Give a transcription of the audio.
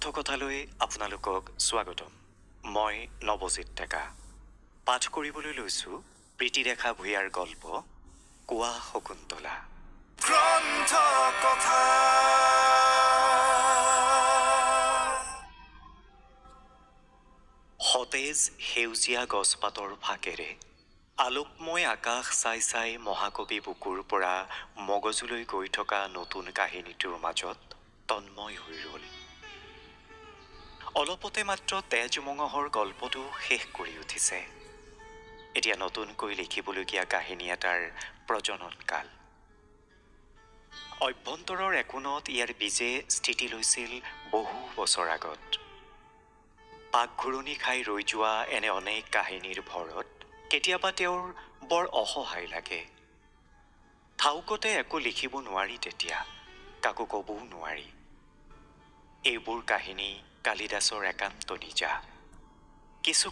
গ্ৰন্থকথালৈ আপোনালোকক স্বাগতম। মই নৱজিৎ ডেকা। পাঠ কৰিবলৈ লৈছোঁ প্ৰীতিৰেখা ভূঞাৰ গল্প কোৱা শকুন্তলা। গ্ৰন্থকথা। সতেজ সেউজীয়া গছপাতৰ ফাকেৰে আলোকময় আকাশ চাই চাই মহাকবি বুকুৰ পৰা মগজুলৈ গৈ থকা নতুন কাহিনীটোৰ মাজত তন্ময় হৈ ৰ'ল। অলপতে মাত্ৰ তেজমঙহৰ গল্পটো শেষ কৰি উঠিছে। এতিয়া নতুনকৈ লিখিবলগীয়া কাহিনী এটাৰ প্ৰজনন কাল। অভ্যন্তৰৰ একোণত ইয়াৰ বীজে স্থিতি লৈছিল বহু বছৰ আগত। পাকঘূৰণি খাই ৰৈ যোৱা এনে অনেক কাহিনীৰ ভৰত কেতিয়াবা তেওঁৰ বৰ অসহায় লাগে। ঠাউকতে একো লিখিব নোৱাৰি, তেতিয়া কাকো ক'বও নোৱাৰি। এইবোৰ কাহিনী কালিদাসৰ একান্ত নিজা। কিছু